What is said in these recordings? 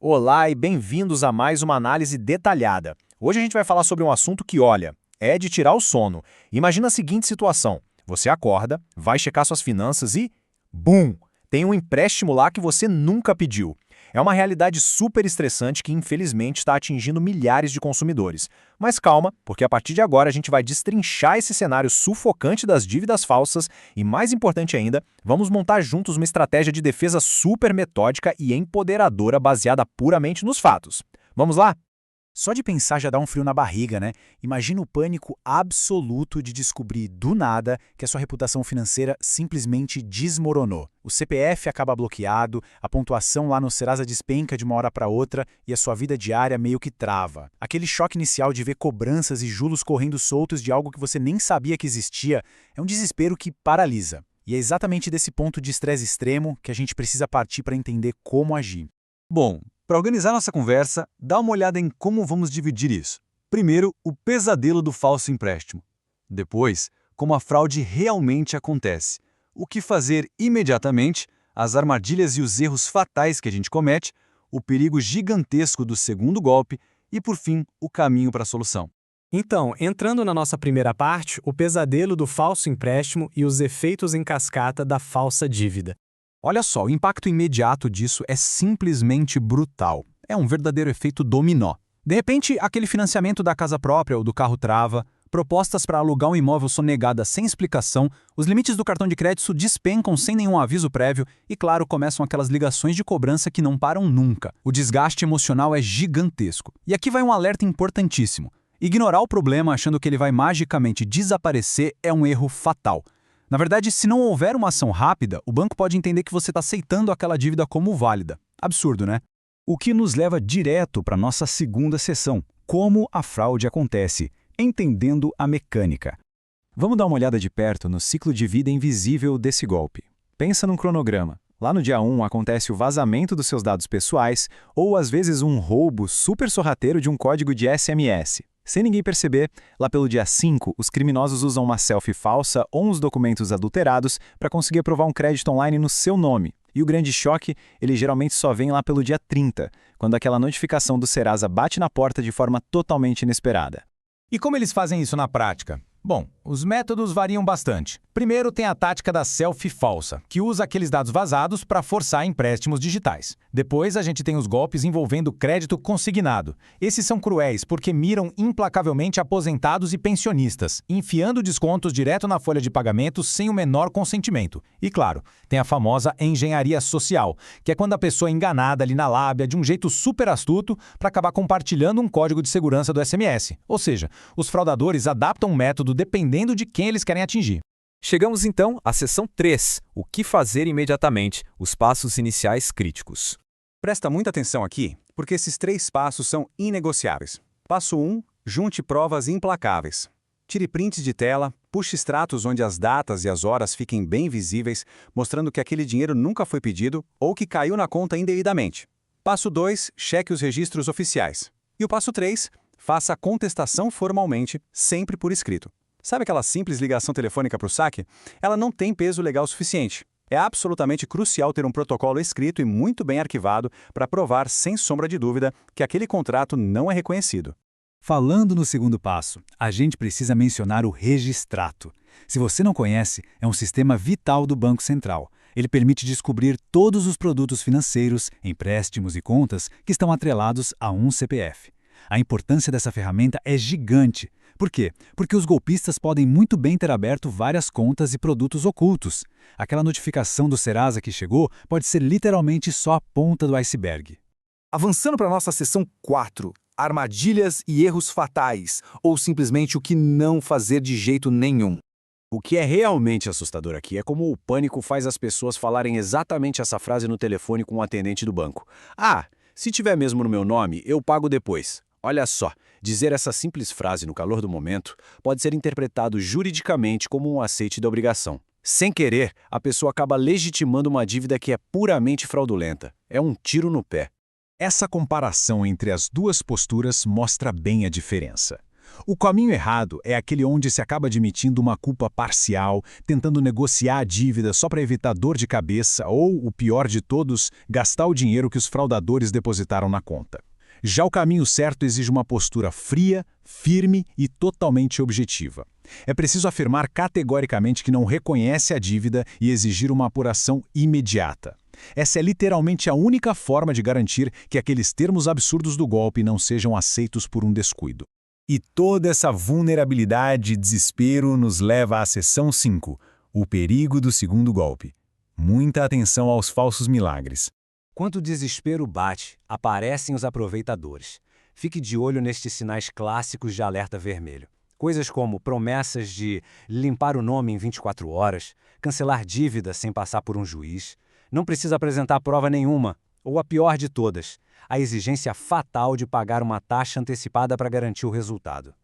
Olá e bem-vindos a mais uma análise detalhada. Hoje a gente vai falar sobre um assunto que, olha, é de tirar o sono. Imagina a seguinte situação: você acorda, vai checar suas finanças e, bum, tem um empréstimo lá que você nunca pediu. É uma realidade super estressante que, infelizmente, está atingindo milhares de consumidores. Mas calma, porque a partir de agora a gente vai destrinchar esse cenário sufocante das dívidas falsas e, mais importante ainda, vamos montar juntos uma estratégia de defesa super metódica e empoderadora baseada puramente nos fatos. Vamos lá? Só de pensar já dá um frio na barriga, né? Imagina o pânico absoluto de descobrir do nada que a sua reputação financeira simplesmente desmoronou. O CPF acaba bloqueado, a pontuação lá no Serasa despenca de uma hora para outra e a sua vida diária meio que trava. Aquele choque inicial de ver cobranças e juros correndo soltos de algo que você nem sabia que existia é um desespero que paralisa. E é exatamente desse ponto de estresse extremo que a gente precisa partir para entender como agir. Bom, para organizar nossa conversa, dá uma olhada em como vamos dividir isso. Primeiro, o pesadelo do falso empréstimo. Depois, como a fraude realmente acontece. O que fazer imediatamente, as armadilhas e os erros fatais que a gente comete, o perigo gigantesco do segundo golpe e, por fim, o caminho para a solução. Então, entrando na nossa primeira parte, o pesadelo do falso empréstimo e os efeitos em cascata da falsa dívida. Olha só, o impacto imediato disso é simplesmente brutal. É um verdadeiro efeito dominó. De repente, aquele financiamento da casa própria ou do carro trava, propostas para alugar um imóvel são negadas sem explicação, os limites do cartão de crédito despencam sem nenhum aviso prévio e, claro, começam aquelas ligações de cobrança que não param nunca. O desgaste emocional é gigantesco. E aqui vai um alerta importantíssimo. Ignorar o problema achando que ele vai magicamente desaparecer é um erro fatal. Na verdade, se não houver uma ação rápida, o banco pode entender que você está aceitando aquela dívida como válida. Absurdo, né? O que nos leva direto para a nossa segunda sessão, como a fraude acontece, entendendo a mecânica. Vamos dar uma olhada de perto no ciclo de vida invisível desse golpe. Pensa num cronograma. Lá no dia 1 acontece o vazamento dos seus dados pessoais ou, às vezes, um roubo super sorrateiro de um código de SMS. Sem ninguém perceber, lá pelo dia 5, os criminosos usam uma selfie falsa ou uns documentos adulterados para conseguir aprovar um crédito online no seu nome. E o grande choque, ele geralmente só vem lá pelo dia 30, quando aquela notificação do Serasa bate na porta de forma totalmente inesperada. E como eles fazem isso na prática? Bom, os métodos variam bastante. Primeiro tem a tática da selfie falsa, que usa aqueles dados vazados para forçar empréstimos digitais. Depois a gente tem os golpes envolvendo crédito consignado. Esses são cruéis porque miram implacavelmente aposentados e pensionistas, enfiando descontos direto na folha de pagamento sem o menor consentimento. E claro, tem a famosa engenharia social, que é quando a pessoa é enganada ali na lábia de um jeito super astuto para acabar compartilhando um código de segurança do SMS. Ou seja, os fraudadores adaptam o método dependendo de quem eles querem atingir. Chegamos então à seção 3, o que fazer imediatamente, os passos iniciais críticos. Presta muita atenção aqui, porque esses 3 passos são inegociáveis. Passo 1, junte provas implacáveis. Tire prints de tela, puxe extratos onde as datas e as horas fiquem bem visíveis, mostrando que aquele dinheiro nunca foi pedido ou que caiu na conta indevidamente. Passo 2, cheque os registros oficiais. E o passo 3, faça a contestação formalmente, sempre por escrito. Sabe aquela simples ligação telefônica para o saque? Ela não tem peso legal suficiente. É absolutamente crucial ter um protocolo escrito e muito bem arquivado para provar, sem sombra de dúvida, que aquele contrato não é reconhecido. Falando no segundo passo, a gente precisa mencionar o Registrato. Se você não conhece, é um sistema vital do Banco Central. Ele permite descobrir todos os produtos financeiros, empréstimos e contas que estão atrelados a um CPF. A importância dessa ferramenta é gigante. Por quê? Porque os golpistas podem muito bem ter aberto várias contas e produtos ocultos. Aquela notificação do Serasa que chegou pode ser literalmente só a ponta do iceberg. Avançando para a nossa seção 4, armadilhas e erros fatais, ou simplesmente o que não fazer de jeito nenhum. O que é realmente assustador aqui é como o pânico faz as pessoas falarem exatamente essa frase no telefone com o atendente do banco. Ah, se tiver mesmo no meu nome, eu pago depois. Olha só, dizer essa simples frase no calor do momento pode ser interpretado juridicamente como um aceite da obrigação. Sem querer, a pessoa acaba legitimando uma dívida que é puramente fraudulenta. É um tiro no pé. Essa comparação entre as duas posturas mostra bem a diferença. O caminho errado é aquele onde se acaba admitindo uma culpa parcial, tentando negociar a dívida só para evitar dor de cabeça ou, o pior de todos, gastar o dinheiro que os fraudadores depositaram na conta. Já o caminho certo exige uma postura fria, firme e totalmente objetiva. É preciso afirmar categoricamente que não reconhece a dívida e exigir uma apuração imediata. Essa é literalmente a única forma de garantir que aqueles termos absurdos do golpe não sejam aceitos por um descuido. E toda essa vulnerabilidade e desespero nos leva à seção 5, o perigo do segundo golpe. Muita atenção aos falsos milagres. Quando o desespero bate, aparecem os aproveitadores. Fique de olho nestes sinais clássicos de alerta vermelho. Coisas como promessas de limpar o nome em 24 horas, cancelar dívida sem passar por um juiz, não precisa apresentar prova nenhuma, ou a pior de todas, a exigência fatal de pagar uma taxa antecipada para garantir o resultado.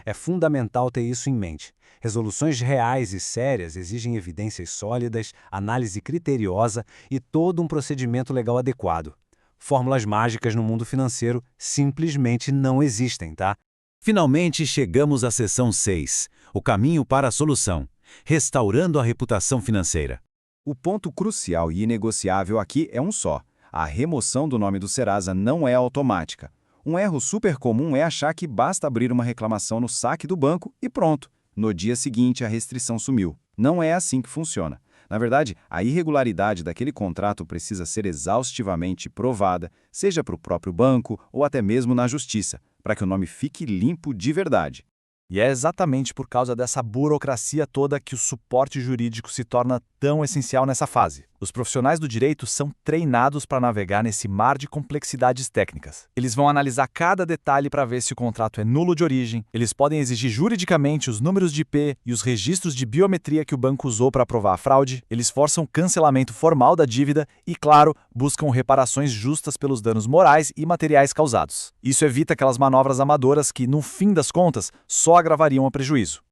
É fundamental ter isso em mente. Resoluções reais e sérias exigem evidências sólidas, análise criteriosa e todo um procedimento legal adequado. Fórmulas mágicas no mundo financeiro simplesmente não existem, tá? Finalmente chegamos à seção 6, o caminho para a solução, restaurando a reputação financeira. O ponto crucial e inegociável aqui é um só. A remoção do nome do Serasa não é automática. Um erro super comum é achar que basta abrir uma reclamação no saque do banco e pronto. No dia seguinte, a restrição sumiu. Não é assim que funciona. Na verdade, a irregularidade daquele contrato precisa ser exaustivamente provada, seja para o próprio banco ou até mesmo na justiça, para que o nome fique limpo de verdade. E é exatamente por causa dessa burocracia toda que o suporte jurídico se torna tão essencial nessa fase. Os profissionais do direito são treinados para navegar nesse mar de complexidades técnicas. Eles vão analisar cada detalhe para ver se o contrato é nulo de origem, eles podem exigir juridicamente os números de IP e os registros de biometria que o banco usou para aprovar a fraude, eles forçam cancelamento formal da dívida e, claro, buscam reparações justas pelos danos morais e materiais causados. Isso evita aquelas manobras amadoras que, no fim das contas, só agravariam o prejuízo.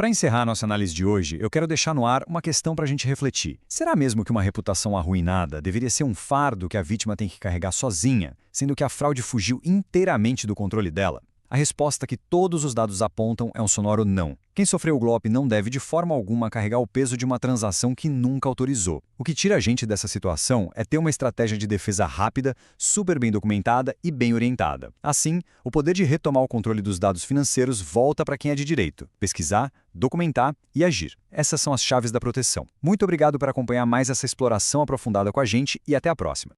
Para encerrar nossa análise de hoje, eu quero deixar no ar uma questão para a gente refletir. Será mesmo que uma reputação arruinada deveria ser um fardo que a vítima tem que carregar sozinha, sendo que a fraude fugiu inteiramente do controle dela? A resposta que todos os dados apontam é um sonoro não. Quem sofreu o golpe não deve de forma alguma carregar o peso de uma transação que nunca autorizou. O que tira a gente dessa situação é ter uma estratégia de defesa rápida, super bem documentada e bem orientada. Assim, o poder de retomar o controle dos dados financeiros volta para quem é de direito: pesquisar, documentar e agir. Essas são as chaves da proteção. Muito obrigado por acompanhar mais essa exploração aprofundada com a gente e até a próxima.